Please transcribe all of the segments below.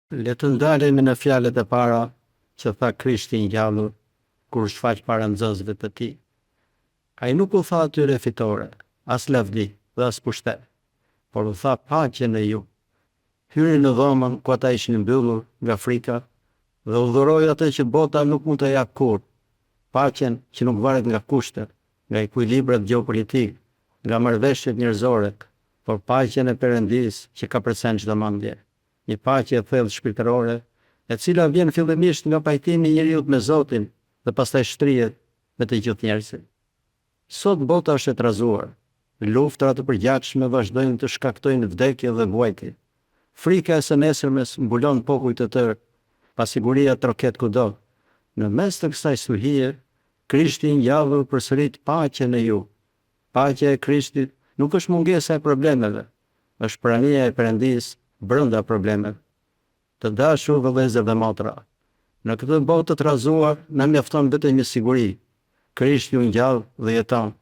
Le të ndalemi në fjalët e para që tha Krishti i ngjallur kur shfaq para nxënësve të tij. Ai nuk u tha atyre fitore, as lavdi dhe as pushtet, por u tha paqe në ju. Hyri në dhomën ku ata ishin mbyllur nga frika dhe u dhuroi atë që bota nuk mund të jap kurrë, paqen që nuk varet nga kushtet, nga ekuilibrat gjeopolitik, nga marrëveshjet njerëzore, por paqen e Perëndisë që ka përcen çdo mendje. Një paqe e thellë shpirtërore, e cila vjen fillimisht nga pajtimi i njeriut me Zotin dhe pastaj shtrihet me të gjithë njerëzit. Sot bota është e trazuar. Luftrat e përgjithshme vazhdojnë të shkaktojnë vdekje dhe vuajtje. Frika e së nesërmes mbulon popujt të tërë, pasiguria troket kudo. Në mes të kësaj stuhie, Krishti i ngjallur përsërit paqe në ju. Paqja e Krishtit nuk është mungesa e problemeve, është prania e Perëndisë brenda problemeve. Të dashur vëllezër dhe motra, në këtë botë të trazuar na mjafton vetëm një siguri: Krishti u ngjall dhe jeton.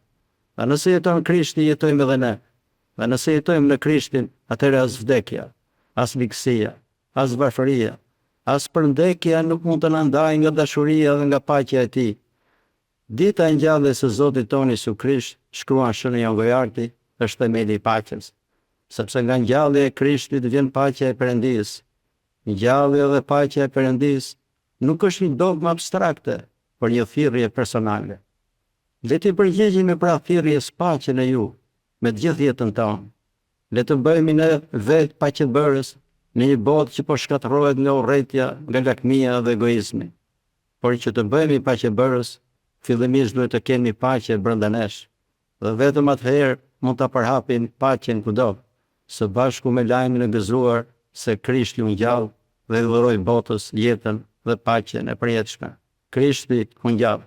Dhe nëse jeton Krishti, jetojmë edhe ne. Dhe nëse jetojmë në Krishtin, atëherë as vdekja, as ligësia, as varfëria, as përndekja nuk mund të na ndajë nga dashuria dhe nga paqja e tij. Dita e ngjalljes së Zotit tonë Jezu Krisht, shkruan shënjë gojarti, është themeli i paqes. Sepse nga ngjallja e Krishtit vjen paqja e Perëndisë. Ngjallja dhe paqja e Perëndisë nuk është një dogmë abstrakte, por një thirrje personale. Le të përgjigjemi pra thirrjes paqe në ju, me të gjithë jetën tonë. Le të bëhemi ne vetë paqebërës në një botë që po shkatërrohet nga urrëtia, nga lakmia dhe egoizmi. Por që të bëhemi paqebërës, fillimisht duhet të kemi paqe brenda nesh, dhe vetëm atëherë mund ta përhapim paqen kudo, së bashku me lajmin e gëzuar se Krishti u ngjall dhe i dhuroi botës jetën dhe paqen e përjetshme. Krishti u ngjall.